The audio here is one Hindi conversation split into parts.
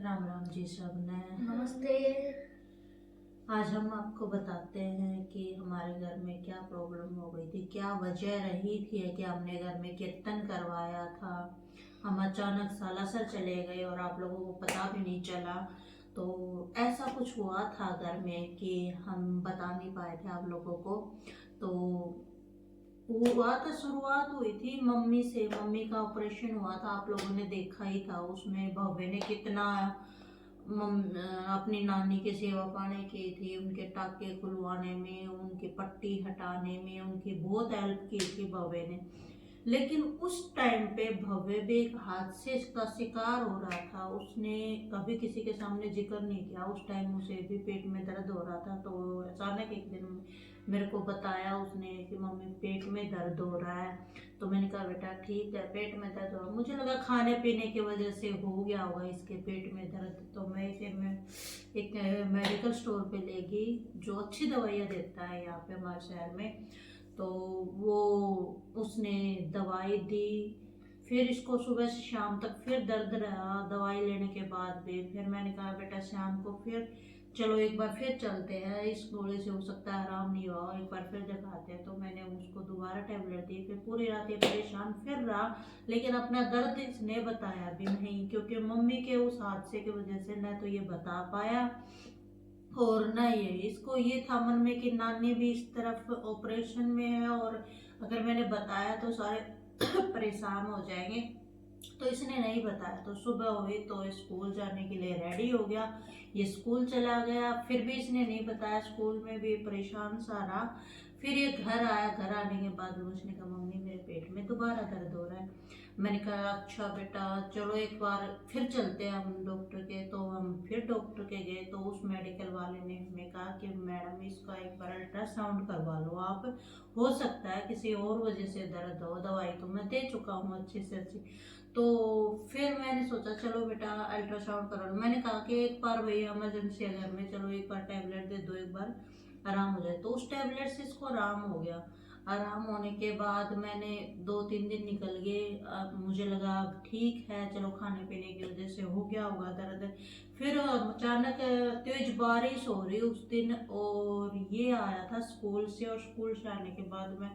राम राम जी सबने। नमस्ते। आज हम आपको बताते हैं कि हमारे घर में क्या प्रॉब्लम हो गई थी, क्या वजह रही थी कि हमने घर में कीर्तन करवाया था। हम अचानक सालासर चले गए और आप लोगों को पता भी नहीं चला। तो ऐसा कुछ हुआ था घर में कि हम बता नहीं पाए थे आप लोगों को। तो हुआ था, शुरुआत हुई थी मम्मी से। मम्मी का ऑपरेशन हुआ था, आप लोगों ने देखा ही था। उसमें भव्य ने कितना अपनी नानी की सेवा पाने की थी, उनके टाके खुलवाने में, उनकी पट्टी हटाने में उनकी बहुत हेल्प की थी भव्य ने। लेकिन उस टाइम पे भव्य भी एक हादसे का शिकार हो रहा था। उसने कभी किसी के सामने जिक्र नहीं किया। उस टाइम उसे भी पेट में दर्द हो रहा था। तो अचानक एक दिन मेरे को बताया उसने कि मम्मी पेट में दर्द हो रहा है। तो मैंने कहा बेटा ठीक है, पेट में दर्द हो, मुझे लगा खाने पीने की वजह से हो गया होगा इसके पेट में दर्द। तो मैं एक मेडिकल स्टोर पे ले गई जो अच्छी दवाइयाँ देता है यहाँ पे हमारे शहर में। तो वो उसने दवाई दी। फिर इसको सुबह से शाम तक फिर दर्द रहा दवाई लेने के बाद भी। फिर मैंने कहा बेटा शाम को फिर चलो एक बार फिर चलते हैं, इस गोले से हो सकता है आराम नहीं हुआ, एक बार फिर दिखाते हैं। तो मैंने उसको दोबारा टेबलेट दी। फिर पूरी रात ये परेशान फिर रहा, लेकिन अपना दर्द इसने बताया भी नहीं, क्योंकि मम्मी के उस हादसे की वजह से न तो ये बता पाया और ना इसको ये था मन में कि नानी भी इस तरफ ऑपरेशन में है और अगर मैंने बताया तो सारे परेशान हो जाएंगे। तो इसने नहीं बताया। तो सुबह हुई तो स्कूल जाने के लिए रेडी हो गया, ये स्कूल चला गया। फिर भी इसने नहीं बताया, स्कूल में भी परेशान सा रहा। फिर ये घर आया, घर आने के बाद उसने कहा मम्मी मेरे पेट में दोबारा दर्द हो रहा है। मैंने कहा अच्छा बेटा चलो एक बार फिर चलते हैं हम डॉक्टर के। तो हम फिर डॉक्टर के गए। तो उस मेडिकल वाले ने हमें कहा कि मैडम इसका एक बार अल्ट्रासाउंड करवा लो आप, हो सकता है किसी और वजह से दर्द हो, दवाई तो मैं दे चुका हूँ अच्छी से अच्छी। तो फिर मैंने सोचा चलो बेटा अल्ट्रासाउंड करा लो। मैंने कहा कि एक बार भैया इमरजेंसी है घर में, चलो एक बार टैबलेट दे दो, एक बार आराम हो जाए। तो उस टैबलेट से इसको आराम हो गया। आराम होने के बाद मैंने 2-3 दिन निकल गए। अब मुझे लगा अब ठीक है, चलो खाने पीने की वजह से हो गया होगा दर्द। फिर अचानक तेज बारिश हो रही उस दिन, और ये आया था स्कूल से। और स्कूल से आने के बाद मैं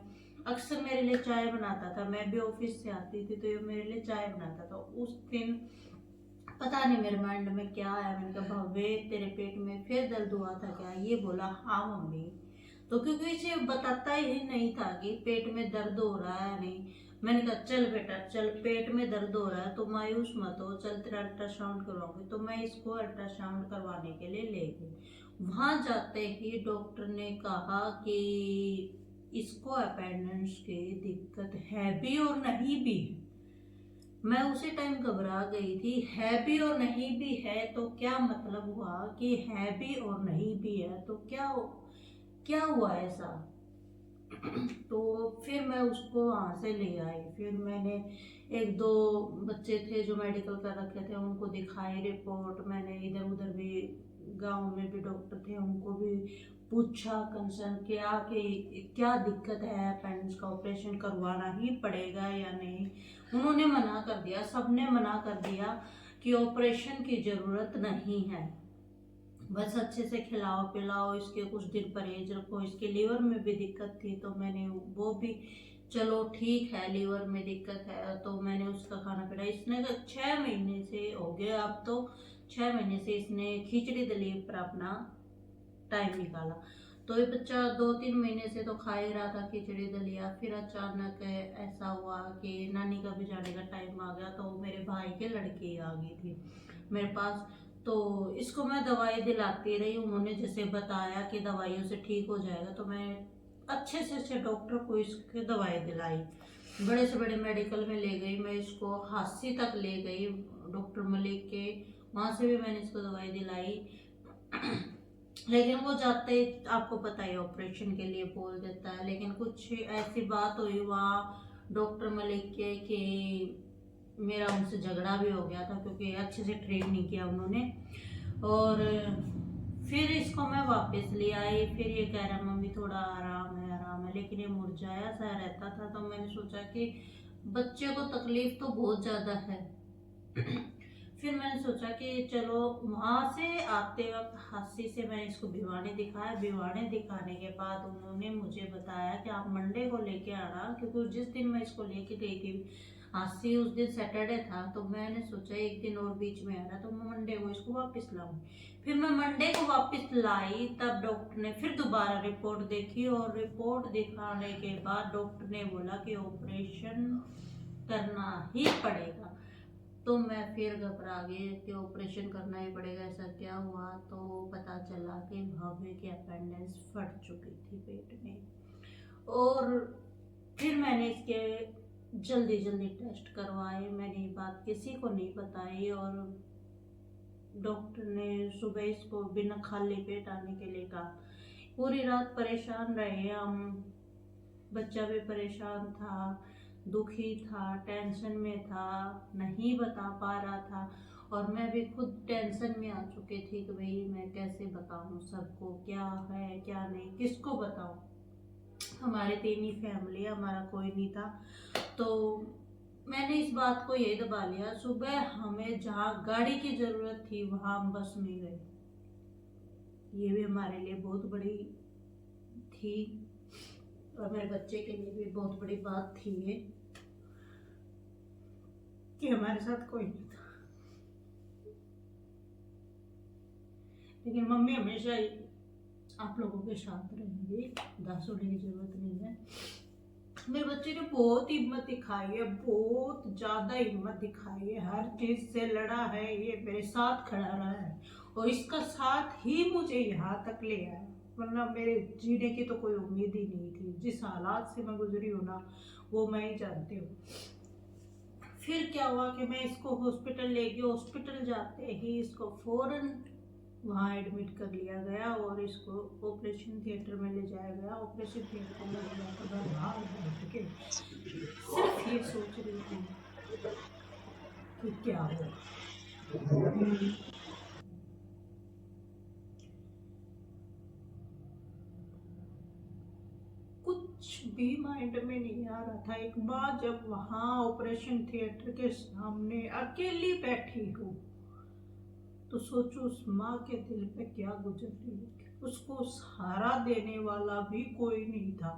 अक्सर मेरे लिए चाय बनाता था, मैं भी ऑफिस से आती थी तो ये मेरे लिए चाय बनाता था। उस दिन पता नहीं मेरे माइंड में क्या आया, मैंने कहा भव्य तेरे पेट में फिर दर्द हुआ था क्या? ये बोला हाँ मम्मी। तो क्योंकि इसे बताता ही नहीं था कि पेट में दर्द हो रहा है नहीं। मैंने कहा चल बेटा चल, पेट में दर्द हो रहा है तो मायूस मत हो, चल तेरा अल्ट्रासाउंड करवाऊंगी। तो मैं इसको अल्ट्रासाउंड करवाने के लिए ले गई। वहां जाते ही डॉक्टर ने कहा कि इसको अपेंडिक्स की दिक्कत है भी और नहीं भी। मैं उसी टाइम घबरा गई थी। है भी और नहीं भी है तो क्या मतलब हुआ कि है भी और नहीं भी है तो क्या हुआ ऐसा? तो फिर मैं उसको वहां से ले आई। फिर मैंने एक दो बच्चे थे जो मेडिकल कर रखे थे उनको दिखाई रिपोर्ट। मैंने इधर उधर भी गांव में भी डॉक्टर थे उनको भी पूछा कंसर्न किया कि क्या दिक्कत है, अपेंडिक्स का ऑपरेशन करवाना ही पड़ेगा या नहीं। उन्होंने मना कर दिया, सबने मना कर दिया कि ऑपरेशन की जरूरत नहीं है, बस अच्छे से खिलाओ पिलाओ, इसके कुछ दिन परहेज रखो। इसके लीवर में भी दिक्कत थी तो मैंने वो भी, चलो ठीक है लीवर में दिक्कत है तो मैंने उसका खाना पीना। इसने 6 महीने से हो गया, अब तो 6 महीने से इसने खिचड़ी दलीप पर अपना टाइम निकाला। तो ये बच्चा 2-3 महीने से तो खा ही रहा था खिचड़ी दलिया। फिर अचानक ऐसा हुआ कि नानी का भी जाने का टाइम आ गया तो मेरे भाई के लड़की आ गई थी मेरे पास। तो इसको मैं दवाई दिलाती रही, उन्होंने जैसे बताया कि दवाइयों से ठीक हो जाएगा। तो मैं अच्छे से अच्छे डॉक्टर को इसकी दवाई दिलाई, बड़े से बड़े मेडिकल में ले गई। मैं इसको हांसी तक ले गई डॉक्टर मलिक के, वहां से भी मैंने इसको दवाई दिलाई। लेकिन वो जाते ही आपको पता है ऑपरेशन के लिए बोल देता है। लेकिन कुछ ऐसी बात हुई वहाँ डॉक्टर मलिक के कि मेरा उनसे झगड़ा भी हो गया था, क्योंकि अच्छे से ट्रेन नहीं किया उन्होंने। और फिर इसको मैं वापस ले आई। फिर ये कह रहा मम्मी थोड़ा आराम है आराम है, लेकिन ये मुरझाया सा रहता था। तो मैंने सोचा कि बच्चे को तकलीफ तो बहुत ज़्यादा है। फिर मैंने सोचा कि चलो, वहाँ से आते वक्त हाथी से मैंने इसको भिवानी दिखाया। भिवानी दिखाने के बाद उन्होंने मुझे बताया कि आप मंडे को लेके आना, क्योंकि जिस दिन मैं इसको लेके गई थी हाथी, उस दिन सैटरडे था, तो मैंने सोचा एक दिन और बीच में आ रहा, तो मैं मंडे को इसको वापस लाऊंगी। फिर मैं मंडे को वापस लाई, तब डॉक्टर ने फिर दोबारा रिपोर्ट देखी, और रिपोर्ट दिखाने के बाद डॉक्टर ने बोला कि ऑपरेशन करना ही पड़ेगा। तो मैं फिर घबरा गई कि ऑपरेशन करना ही पड़ेगा, ऐसा क्या हुआ? तो पता चला कि भाभी की अपेंडिक्स फट चुकी थी पेट में। और फिर मैंने इसके जल्दी जल्दी टेस्ट करवाए, मैंने ये बात किसी को नहीं बताई, और डॉक्टर ने सुबह इसको बिना खाली पेट आने के लिए कहा। पूरी रात परेशान रहे हम, बच्चा भी परेशान था, दुखी था, टेंशन में था, नहीं बता पा रहा था, और मैं भी खुद टेंशन में आ चुकी थी कि भाई मैं कैसे बताऊं सबको, क्या है क्या नहीं, किसको बताऊं। हमारे तीन ही फैमिली, हमारा कोई नहीं था। तो मैंने इस बात को ये दबा लिया। सुबह हमें जहाँ गाड़ी की जरूरत थी वहां हम बस में गए। ये भी हमारे लिए बहुत बड़ी थी, और मेरे बच्चे के लिए भी बहुत बड़ी बात थी ये, कि हमारे साथ कोई नहीं था। लेकिन मम्मी हमेशा ही आप लोगों के साथ रहेंगी, उदास होने की जरूरत नहीं है। मेरे बच्चे ने बहुत हिम्मत दिखाई है, बहुत ज्यादा हिम्मत दिखाई है, हर चीज से लड़ा है, ये मेरे साथ खड़ा रहा है, और इसका साथ ही मुझे यहाँ तक ले आया, वरना मेरे जीने की तो कोई उम्मीद ही नहीं थी। जिस हालात से मैं गुजरी हूँ ना, वो मैं ही जानती हूँ। फिर क्या हुआ कि मैं इसको हॉस्पिटल ले गई। हॉस्पिटल जाते ही इसको फौरन वहाँ एडमिट कर लिया गया, और इसको ऑपरेशन थिएटर में ले जाया गया। ऑपरेशन थिएटर में ले जाकर मैं बाहर बैठ के सिर्फ ये सोच रही थी कि क्या हो। कुछ भी माइंड में नहीं आ रहा था। एक बार जब वहाँ ऑपरेशन थिएटर के सामने अकेली बैठी हूँ, तो सोचो उस माँ के दिल पे क्या गुजर रही है। उसको सहारा देने वाला भी कोई नहीं था,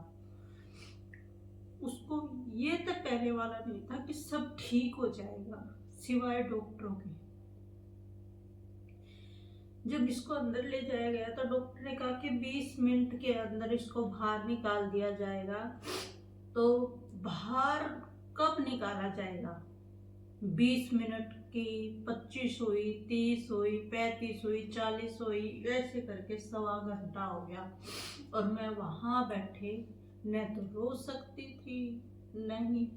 उसको ये तक कहने वाला नहीं था कि सब ठीक हो जाएगा, सिवाय डॉक्टरों के। जब इसको अंदर ले जाया गया तो डॉक्टर ने कहा कि 20 मिनट के अंदर इसको बाहर निकाल दिया जाएगा। तो बाहर कब निकाला जाएगा? 20 मिनट की 25 हुई, 30 हुई, 35 हुई, 40 हुई, ऐसे करके सवा घंटा हो गया, और मैं वहां बैठे न तो रो सकती थी, नहीं,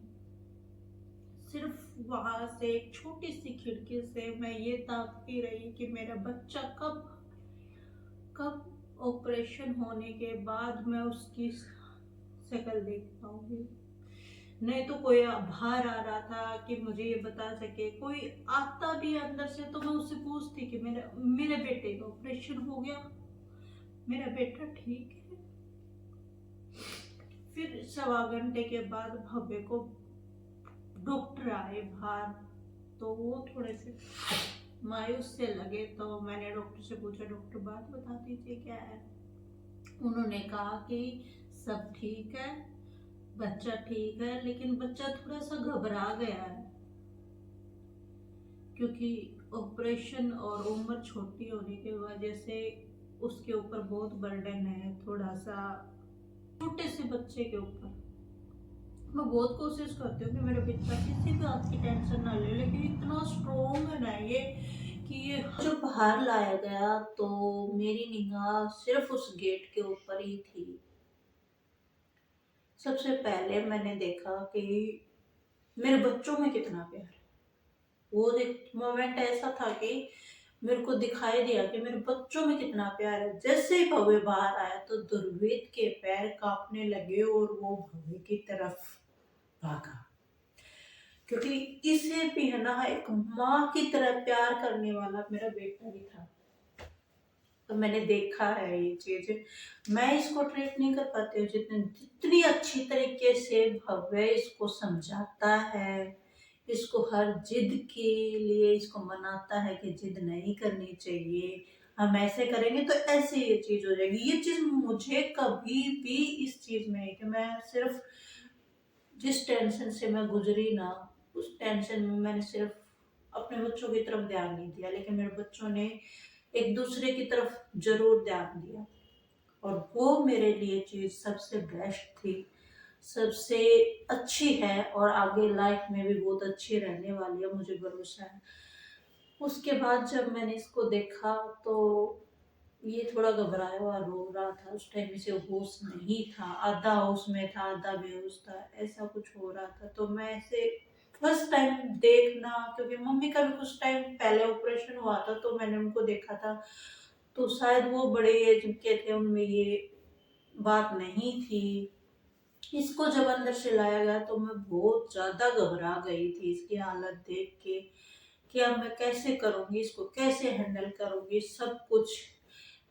सिर्फ वहां से एक छोटी सी खिड़की से मैं ये ताकती रही कि मेरा बच्चा कब कब ऑपरेशन होने के बाद मैं उसकी शक्ल देख पाऊंगी। नहीं तो कोई बाहर आ रहा था कि मुझे ये बता सके, कोई आता भी अंदर से तो मैं उससे पूछती कि मेरे बेटे का ऑपरेशन हो गया, मेरा बेटा ठीक है। फिर सवा घंटे के बाद भव्य को डॉक्टर आए बाहर, तो वो थोड़े से मायूस से लगे। तो मैंने डॉक्टर से पूछा, डॉक्टर बात बता दीजिए क्या है। उन्होंने कहा कि सब ठीक है, बच्चा ठीक है, लेकिन बच्चा थोड़ा सा घबरा गया है, क्योंकि ऑपरेशन और उम्र छोटी होने की वजह से उसके ऊपर बहुत बर्डन है, थोड़ा सा छोटे से बच्चे के ऊपर। मैं बहुत कोशिश करती हूँ कि मेरा बच्चा किसी बात की टेंशन ना ले, लेकिन इतना स्ट्रॉन्ग है ना ये, कि ये जो बाहर लाया गया तो मेरी निगाह सिर्फ उस गेट के ऊपर ही थी। सबसे पहले मैंने देखा कि मेरे बच्चों में कितना प्यार है। वो मोमेंट ऐसा था कि मेरे को दिखाई दिया कि मेरे बच्चों में कितना प्यार है। जैसे ही भव्य बाहर आया तो दुर्वेद के पैर कांपने लगे, और वो भव्य की तरफ भागा, क्योंकि इसे भी है ना एक माँ की तरह प्यार करने वाला मेरा बेटा भी था। तो मैंने देखा है ये चीज, मैं इसको ट्रीट नहीं कर पाती हूँ जितनी अच्छी तरीके से भव्य इसको समझाता है, इसको हर जिद के लिए इसको मनाता है कि जिद नहीं करनी चाहिए, हम ऐसे करेंगे तो ऐसे ये चीज हो जाएगी। ये चीज मुझे कभी भी इस चीज में है कि मैं सिर्फ जिस टेंशन से मैं गुजरी ना, उस टेंशन में मैंने सिर्फ अपने बच्चों की तरफ ध्यान नहीं दिया, लेकिन मेरे बच्चों ने एक दूसरे की तरफ जरूर ध्यान दिया। और वो मेरे लिए चीज सबसे बेस्ट थी, सबसे अच्छी है, और आगे लाइफ में भी बहुत अच्छी रहने वाली है, मुझे भरोसा है। उसके बाद जब मैंने इसको देखा तो ये थोड़ा घबराया हुआ रो रहा था। उस टाइम इसे होश नहीं था, आधा होश में था आधा बेहोश था, ऐसा कुछ हो रहा था। तो मैं ऐसे फर्स्ट टाइम देखना, क्योंकि मम्मी का भी कुछ टाइम पहले ऑपरेशन हुआ था तो मैंने उनको देखा था, तो शायद वो बड़े एज के थे, उनमें ये बात नहीं थी। इसको जब अंदर से लाया गया तो मैं बहुत ज्यादा घबरा गई थी इसकी हालत देख के, कि अब मैं कैसे करूंगी, इसको कैसे हैंडल करूंगी सब कुछ।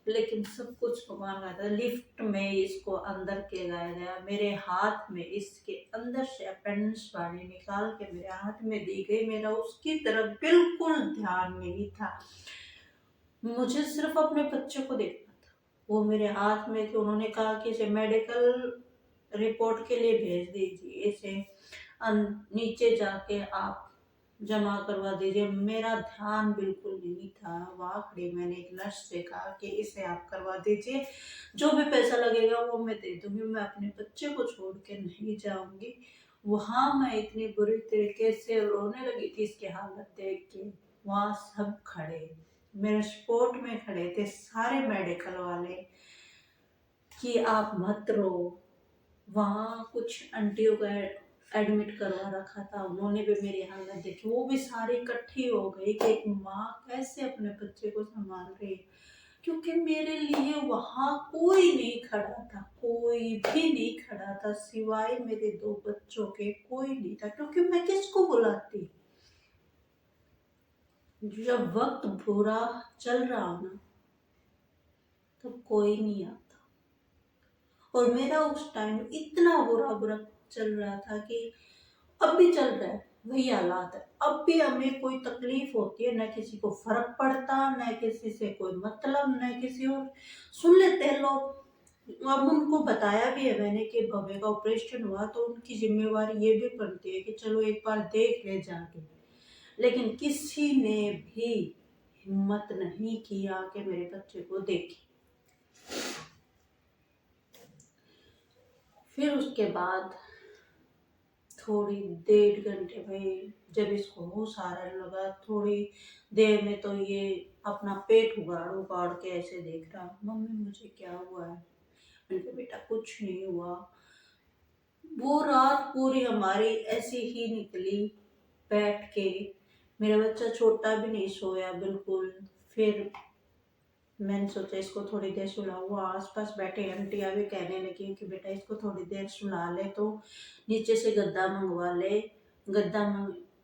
लेकिन सब कुछ भगवान का था। लिफ्ट में इसको अंदर के लाया गया, मेरे हाथ में इसके अंदर से अपेंडिक्स वाली निकाल के मेरे हाथ में दी गई, मेरा उसकी तरफ बिल्कुल ध्यान नहीं था, मुझे सिर्फ अपने बच्चे को देखना था। वो मेरे हाथ में थे, उन्होंने कहा कि इसे मेडिकल रिपोर्ट के लिए भेज दीजिए, इसे नीचे जाके आप जमा करवा दीजिए। मेरा ध्यान बिल्कुल नहीं था वहाँ खड़ी, मैंने एक नर्स से कहा कि इसे आप करवा दीजिए, जो भी पैसा लगेगा वो मैं दे दूंगी, मैं अपने बच्चे को छोड़ के नहीं जाऊंगी। वहां मैं इतनी बुरी तरीके से रोने लगी थी इसकी हालत देख के। वहां सब खड़े, मेरे स्पॉट में खड़े थे सारे मेडिकल वाले कि आप मत रो। वहाँ कुछ आंटियों को एडमिट करवा रखा था, उन्होंने भी मेरी हालत देखी, वो भी सारी इकट्ठी हो गई कि एक माँ कैसे अपने बच्चे को संभाल रही है। क्योंकि मेरे लिए वहाँ कोई नहीं खड़ा था, कोई भी नहीं खड़ा था सिवाय मेरे दो बच्चों के, कोई नहीं था। क्योंकि मैं किसको बुलाती, जब वक्त बुरा चल रहा हो ना तो कोई नहीं आता। और मेरा उस टाइम इतना बुरा बुरा चल रहा था कि अब भी चल रहा है वही हालात है, अब भी हमें कोई तकलीफ होती है, न किसी को फर्क पड़ता, न किसी से कोई मतलब, न किसी और। सुन लेते हैं लोग। अब उनको बताया भी है मैंने कि भव्य का ऑपरेशन हुआ तो उनकी जिम्मेवारी ये भी बनती है कि चलो एक बार देख ले जाके, लेकिन किसी ने भी हिम्मत नहीं किया कि मेरे बच्चे को देखे। फिर उसके बाद थोड़ी 1.5 घंटे में जब इसको होश आने लगा, थोड़ी देर में तो ये अपना पेट उगाड़ उगाड़ के ऐसे देख रहा, मम्मी मुझे क्या हुआ है। मैंने कहा बेटा कुछ नहीं हुआ। वो रात पूरी हमारी ऐसी ही निकली बैठ के, मेरा बच्चा छोटा भी नहीं सोया बिल्कुल। फिर मैंने सोचा इसको थोड़ी देर सुला, वो आसपास बैठे आंटियां भी कहने लगी कि बेटा इसको थोड़ी देर सुला ले, तो नीचे से गद्दा मंगवा ले, गद्दा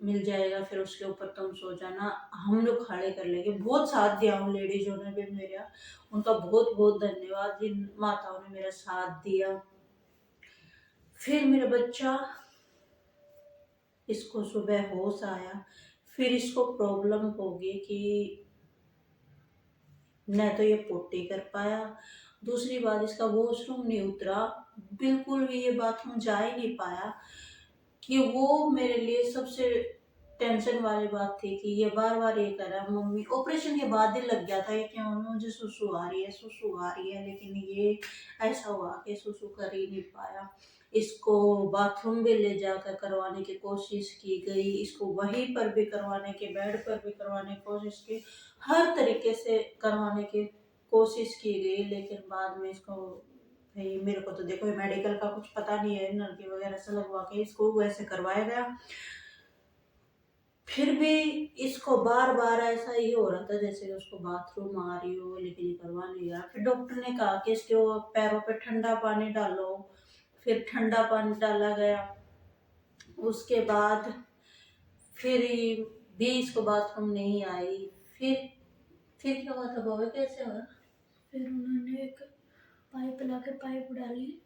मिल जाएगा, फिर उसके ऊपर तुम सो जाना, हम लोग खड़े कर लेंगे। बहुत साथ दिया उन लेडीजों ने भी मेरा, उनका बहुत बहुत धन्यवाद जिन माताओं ने मेरा साथ दिया। फिर मेरा बच्चा, इसको सुबह होश आया, फिर इसको प्रॉब्लम होगी कि न तो ये पोटी कर पाया, दूसरी बात इसका वॉशरूम नहीं उतरा, बिल्कुल भी ये बाथरूम जा ही नहीं पाया। कि वो मेरे लिए सबसे टेंशन वाली बात थी कि ये बार बार ये कर रहा है, मम्मी ऑपरेशन के बाद ही लग गया था ये कि मम्मी मुझे सुसु आ रही है, सुसु आ रही है, लेकिन ये ऐसा हुआ कि सुसु कर ही नहीं पाया। इसको बाथरूम भी ले जाकर करवाने की कोशिश की गई, इसको वहीं पर भी करवाने के, बेड पर भी करवाने की कोशिश की, हर तरीके से करवाने की कोशिश की गई, लेकिन बाद में इसको, भाई मेरे को तो देखो मेडिकल का कुछ पता नहीं है, नलकी वगैरह से लगवा के इसको वैसे करवाया गया। फिर भी इसको बार बार ऐसा ही हो रहा था जैसे उसको बाथरूम आ रही हो, लेकिन ये करवा नहीं रहा। फिर डॉक्टर ने कहा कि इसके पैरों पे ठंडा पानी डालो, फिर ठंडा पानी डाला गया। उसके बाद फिर भी इसको बाथरूम नहीं आई। फिर क्या हुआ था बाबा, कैसे हुआ? फिर उन्होंने एक पाइप ला के पाइप डाली,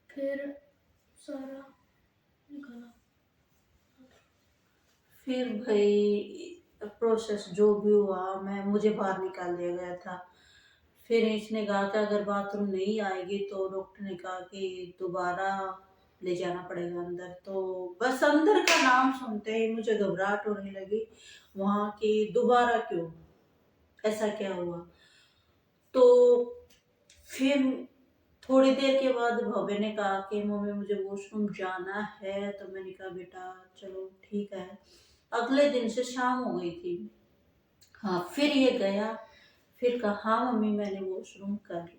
फिर सारा निकाला। फिर भाई प्रोसेस जो भी हुआ, मैं मुझे बाहर निकाल दिया गया था। फिर इसने कहा कि अगर बाथरूम नहीं आएगी तो डॉक्टर ने कहा कि दोबारा ले जाना पड़ेगा अंदर। तो बस अंदर का नाम सुनते ही मुझे घबराहट होने लगी वहाँ की, दोबारा क्यों, ऐसा क्या हुआ। तो फिर थोड़ी देर के बाद भव्य ने कहा कि मम्मी मुझे वॉशरूम जाना है। तो मैंने कहा बेटा चलो ठीक है। अगले दिन से शाम हो गई थी। हाँ, फिर ये गया, फिर कहा हाँ मम्मी मैंने वॉशरूम कर ली।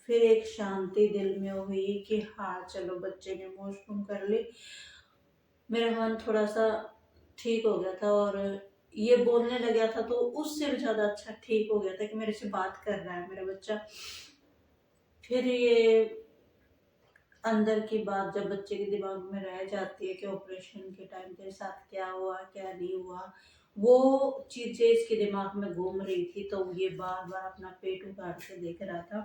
फिर एक शांति दिल में हुई कि हाँ चलो बच्चे ने वॉशरूम कर ली। मेरा मन थोड़ा सा ठीक हो गया था, और ये बोलने लग गया था तो उससे भी ज्यादा अच्छा ठीक हो गया था कि मेरे से बात कर रहा है मेरा बच्चा। फिर ये अंदर की बात जब बच्चे के दिमाग में रह जाती है कि ऑपरेशन के टाइम तेरे साथ क्या हुआ क्या नहीं हुआ, वो चीजें इसके दिमाग में घूम रही थी। तो ये बार बार अपना पेट उखाड़ के देख रहा था।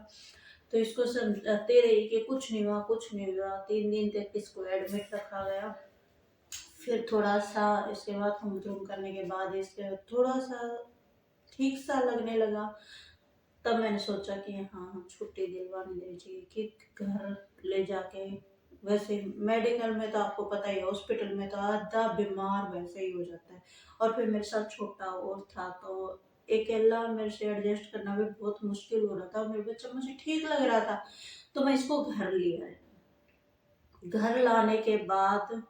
तो इसको समझाते रही कि कुछ नहीं हुआ कुछ नहीं हुआ। 3 दिन तक इसको एडमिट रखा गया। फिर थोड़ा सा इसके बाद हम धूम करने के बाद इसके थोड़ा सा ठीक सा लगने लगा। तब मैंने सोचा कि हाँ छुट्टी दिलवानी देनी चाहिए कि घर ले जाके। वैसे मेडिकल में तो आपको पता ही है, हॉस्पिटल में तो आधा बीमार वैसे ही हो जाता है। और फिर मेरे साथ छोटा और था तो अकेला मेरे से एडजस्ट करना भी बहुत मुश्किल हो रहा था। और मेरे बच्चा मुझे ठीक लग रहा था तो मैं इसको घर लिया। घर लाने के बाद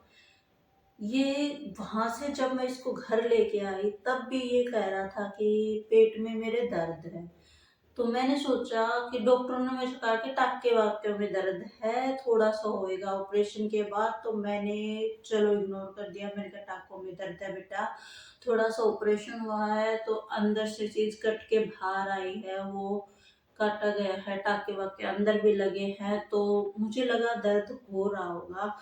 ये वहां से जब मैं इसको घर लेके आई तब भी ये कह रहा था कि पेट में मेरे दर्द है। तो मैंने सोचा कि डॉक्टर ने मुझे कहा कि टाक्के वाक्के में दर्द है, थोड़ा सा होएगा ऑपरेशन के बाद। तो मैंने चलो इग्नोर कर दिया। मैंने कहा टाकों में दर्द है बेटा, थोड़ा सा ऑपरेशन हुआ है तो अंदर से चीज कट के बाहर आई है, वो काटा गया है, टाके वाके अंदर भी लगे हैं। तो मुझे लगा दर्द हो रहा होगा।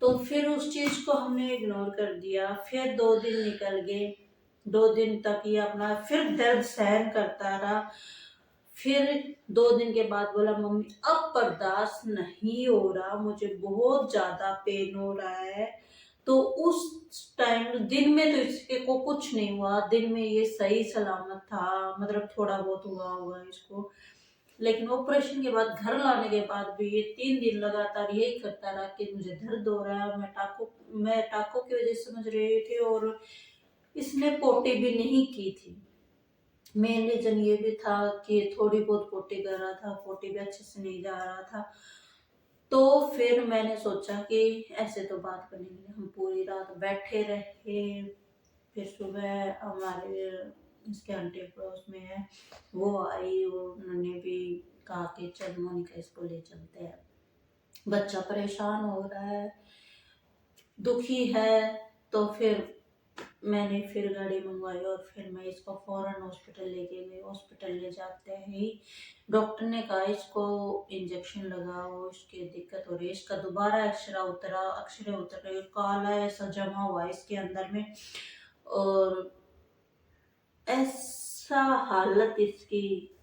तो फिर उस चीज को हमने इग्नोर कर दिया। फिर 2 दिन निकल गए। 2 दिन तक ये अपना फिर दर्द सहन करता रहा। फिर 2 दिन के बाद बोला मम्मी अब बर्दाश्त नहीं हो रहा, मुझे बहुत ज्यादा पेन हो रहा है। तो उस टाइम दिन में तो इसके को कुछ नहीं हुआ, दिन में ये सही सलामत था, मतलब थोड़ा बहुत हुआ होगा इसको। लेकिन ऑपरेशन के बाद घर लाने के बाद भी ये 3 दिन लगातार यही करता रहा कि मुझे दर्द हो रहा है। मैं टाकों की वजह से समझ रही थी, और इसने पोटी भी नहीं की थी। मेन रीजन ये भी था कि थोड़ी बहुत पोटी कर रहा था, पोटी भी अच्छे से नहीं जा रहा था। तो फिर मैंने सोचा कि ऐसे तो बात बनेगी। हम पूरी रात बैठे रहे। फिर सुबह हमारे इसके आंटी पड़ोस में है, वो आई, उन्होंने भी कहा कि चल मोनिका इसको ले चलते हैं, बच्चा परेशान हो रहा है, दुखी है। तो फिर मैंने फिर गाड़ी मंगवाई और फिर मैं इसको फौरन हॉस्पिटल लेके गई। हॉस्पिटल ले जाते ही डॉक्टर ने कहा इसको इंजेक्शन लगाओ, इसकी दिक्कत हो रही है। इसका दोबारा अक्षरे उतर रही, काला ऐसा जमा हुआ है इसके अंदर में। और ऐसा हालत इसकी।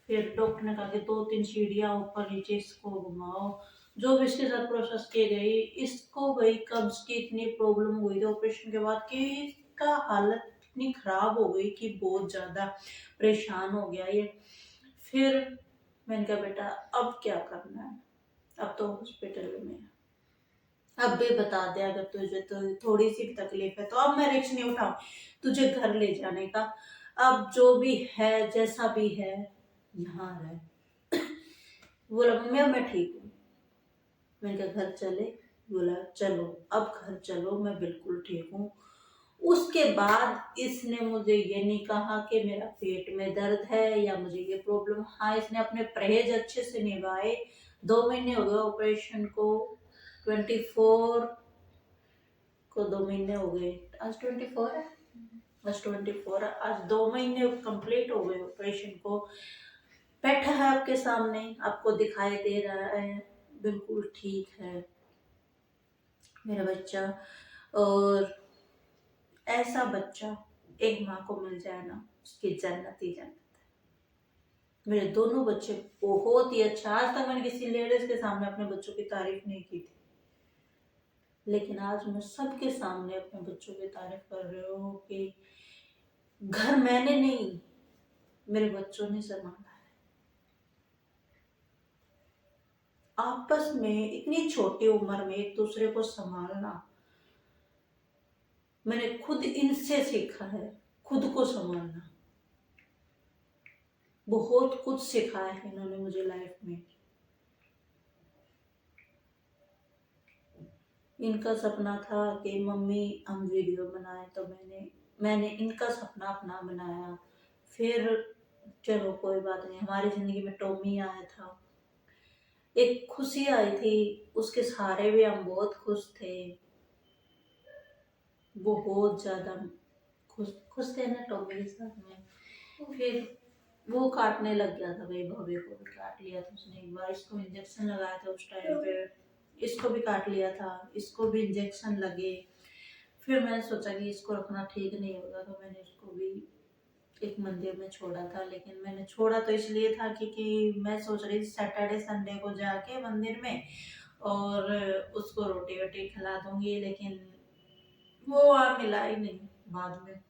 फिर डॉक्टर ने कहा कि 2-3 सीढ़ियाँ ऊपर नीचे इसको घुमाओ। जो भी इसके साथ प्रोसेस की गई, इसको भाई कब्ज की इतनी प्रॉब्लम हुई थी ऑपरेशन के बाद कि इसका हालत इतनी खराब हो गई कि बहुत ज्यादा परेशान हो गया ये। फिर मैंने कहा बेटा अब क्या करना है, अब तो हॉस्पिटल में है, अब भी बता दे अगर तुझे तो थोड़ी सी भी तकलीफ है तो अब मैं रिक्स नहीं उठाऊं तुझे घर ले जाने का। अब जो भी है जैसा भी है यहाँ रह। बोला मम्मी अब मैं ठीक हूँ। मैंने कहा घर चले। बोला चलो अब घर चलो, मैं बिल्कुल ठीक हूँ। उसके बाद इसने मुझे ये नहीं कहा कि मेरा पेट में दर्द है या मुझे ये प्रॉब्लम। हाँ, इसने अपने परहेज अच्छे से निभाए। 2 महीने हो गए ऑपरेशन को। 24 को 2 महीने हो गए। आज 24 है, बस 24 आज 2 महीने कंप्लीट हो गए ऑपरेशन को। बैठा है आपके सामने, आपको दिखाई दे रहा है, बिल्कुल ठीक है मेरा बच्चा। और ऐसा बच्चा एक माँ को मिल जाए ना, उसकी जन्नत ही जन्नत है। मेरे दोनों बच्चे बहुत ही अच्छा। आज तक मैंने किसी लेडीज के सामने अपने बच्चों की तारीफ नहीं की थी। लेकिन आज मैं सबके सामने अपने बच्चों की तारीफ कर रही हूँ कि घर मैंने नहीं, मेरे बच्चों ने संभाला है। आपस में इतनी छोटी उम्र में एक दूसरे को संभालना मैंने खुद इनसे सीखा है। खुद को संभालना बहुत कुछ सिखाया है इन्होंने मुझे लाइफ में। इनका सपना था कि मम्मी हम वीडियो बनाए, तो मैंने इनका सपना अपना बनाया। फिर चलो कोई बात नहीं, हमारी जिंदगी में टॉमी आया था, एक खुशी आई थी, उसके सहारे भी हम बहुत खुश थे, बहुत ज्यादा खुश खुश थे ना टॉमी के साथ में। फिर वो काटने लग गया था भाई, भव्य को भी काट लिया था उसने एक बार, इसको इंजेक्शन लगाया था उस टाइम पे, इसको भी काट लिया था, इसको भी इंजेक्शन लगे। फिर मैंने सोचा कि इसको रखना ठीक नहीं होगा, तो मैंने इसको भी एक मंदिर में छोड़ा था। लेकिन मैंने छोड़ा तो इसलिए था क्योंकि मैं सोच रही थी सैटरडे संडे को जाके मंदिर में और उसको रोटी वोटी खिला दूंगी, लेकिन वो वहाँ मिला ही नहीं बाद में।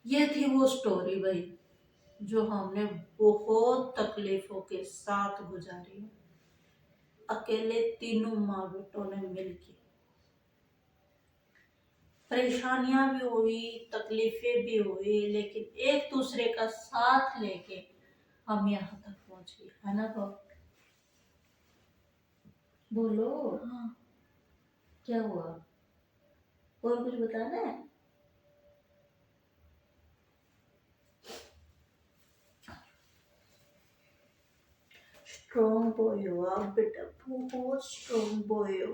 ये थी वो स्टोरी भाई, जो हमने बहुत तकलीफों के साथ गुजारी है, अकेले तीनों माँ बेटों ने मिलके। परेशानियां भी हुई, तकलीफें भी हुई, लेकिन एक दूसरे का साथ लेके हम यहाँ तक पहुंचे, है ना। तो बोलो, हाँ। क्या हुआ, और कुछ बताना है। स्ट्रॉन्ग बॉय हो आप बेटा, बहुत स्ट्रॉन्ग बॉय हो।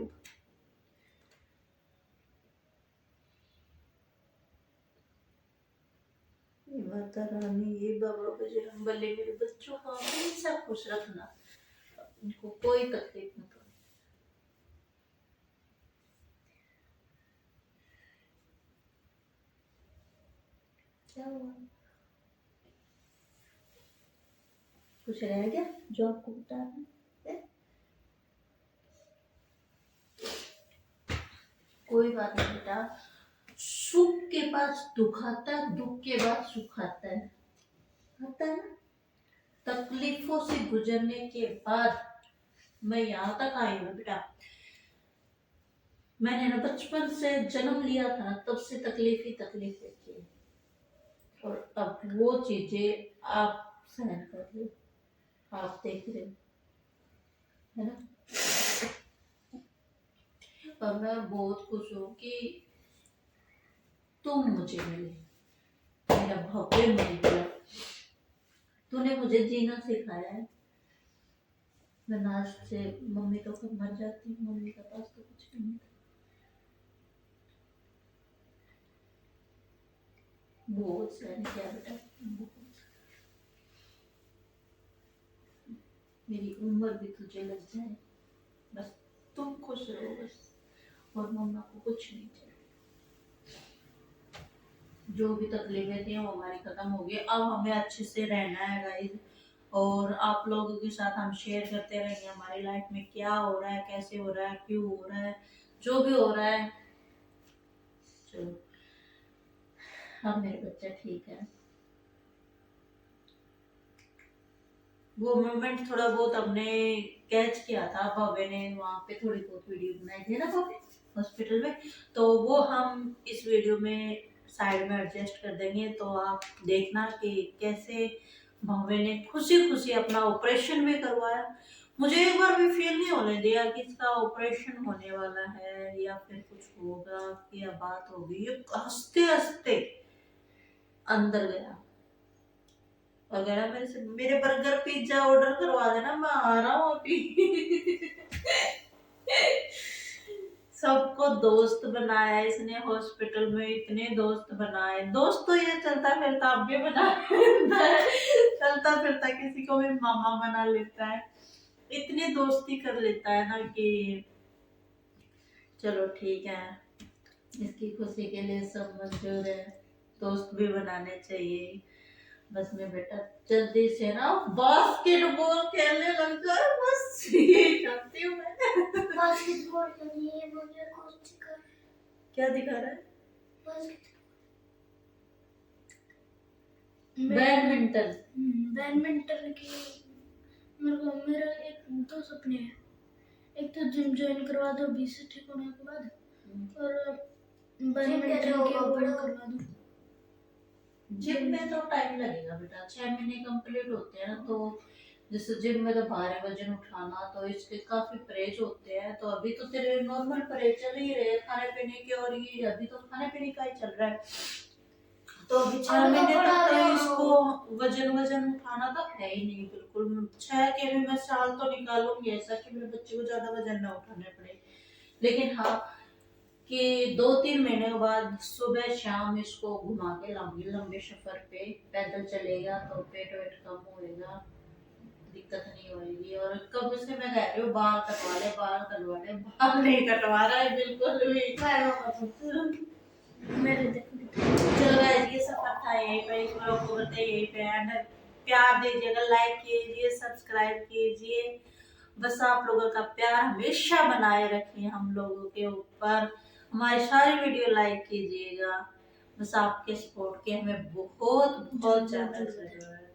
ये माता रानी, ये बाबा बजरंग बली मेरे बच्चों को हमेशा खुश रखना, उनको कोई तकलीफ मत हो। क्या हुआ, कुछ रह गया जो आपको बताना है? कोई बात नहीं बेटा, सुख के पास दुख आता है, दुख के बाद सुख आता है ना। तकलीफों से गुजरने के बाद मैं यहाँ तक आई हूँ बेटा। मैंने ना बचपन से जन्म लिया था ना, तब से तकलीफ ही तकलीफ देखी है, और अब वो चीजें आप सहन कर रहे हो, आप देख रहे हो, है ना। और मैं बहुत खुश हूँ कि तुम मुझे मिले, मेरा भव्य मिल गया, तूने मुझे जीना सिखाया है। मैं आज से, मम्मी तो कब मर जाती, मम्मी के पास तो कुछ भी नहीं था। बहुत सहन किया बेटा, बहुत। मेरी उम्र भी तुझे लग जाए, बस तुम खुश रहो बस, और मम्मा को कुछ नहीं चाहिए। जो भी तकलीफें थी वो हमारी खत्म हो गई, अब हमें अच्छे से रहना है गाइस, और आप लोगों के साथ हम शेयर करते रहेंगे हमारी लाइफ में क्या हो रहा है, कैसे हो रहा है, क्यों हो रहा है, जो भी हो रहा है। चलो, अब मेरे बच्चा ठीक है। वो मोमेंट थोड़ा बहुत हमने कैच किया था, भव्य ने वहाँ पे थोड़ी बहुत वीडियो बनाई थी ना भव्य हॉस्पिटल में, तो वो हम इस वीडियो में साइड में एडजस्ट कर देंगे, तो आप देखना कि कैसे भव्य ने खुशी खुशी अपना ऑपरेशन भी करवाया। मुझे एक बार भी फील नहीं होने दिया कि इसका ऑपरेशन होने वाला है या फिर कुछ होगा या बात होगी। ये हंसते हंसते अंदर गया और कह रहा मेरे बर्गर पिज्जा ऑर्डर करवा देना, मैं आ रहा हूँ अभी। सबको दोस्त बनाया इसने, हॉस्पिटल में इतने दोस्त बनाए। दोस्त तो ये चलता फिरता अब भी बना लेता है, चलता फिरता किसी को भी मामा बना लेता है, इतनी दोस्ती कर लेता है ना कि चलो ठीक है, इसकी खुशी के लिए सब मंजूर है, दोस्त भी बनाने चाहिए। बस मैं बेटा जल्दी से ना बास्केटबॉल खेलने लग जाए, बस ये चाहती हूँ मैं। बास्केटबॉल तो नहीं है, मुझे कुछ सिखा है। क्या दिखा रहा है? बैडमिंटन। बैडमिंटन की मेरा एक दो सपने हैं। एक तो जिम ज्वाइन करवा दो 20 से ठीक होने के बाद, और बैडमिंटन के वो करवा दो। जिम में तो टाइम लगेगा बेटा, 6 महीने कंप्लीट होते हैं ना, तो जैसे जिम में तो भारी वजन उठाना, तो इसके काफी परहेज होते हैं। तो अभी तो तेरे नॉर्मल परहेज चल ही रहे हैं खाने पीने के, और ये अभी तो खाने पीने का ही चल रहा है। तो अभी 6 महीने तक तो इसको वजन वजन उठाना तो है ही नहीं बिल्कुल। 6 के भी मैं साल तो निकालूंगी ऐसा कि मेरे बच्चे को ज्यादा वजन ना उठाने पड़े। लेकिन हाँ, कि 2-3 महीने के बाद सुबह शाम इसको घुमा के लाऊंगी लंबे सफर पे। पैदल चलेगा तो पेट वेट कम होएगा, दिक्कत नहीं होएगी। और कब से मैं कह रही हूँ बाल कटवा ले, बाल कटवा ले, बाल नहीं कटवा रहा है बिल्कुल भी। मेरे देखो चलो गाइस, ये सफर था यहीं पे, इस ब्लॉग को करते हैं यहीं पे एंड। प्यार दीजिएगा, लाइक कीजिए, सब्सक्राइब कीजिए। बस आप लोगों का प्यार हमेशा बनाए रखिए हम लोगों के ऊपर। हमारी सारी वीडियो लाइक कीजिएगा। बस आपके सपोर्ट की हमें बहुत बहुत ज्यादा जरूरत है।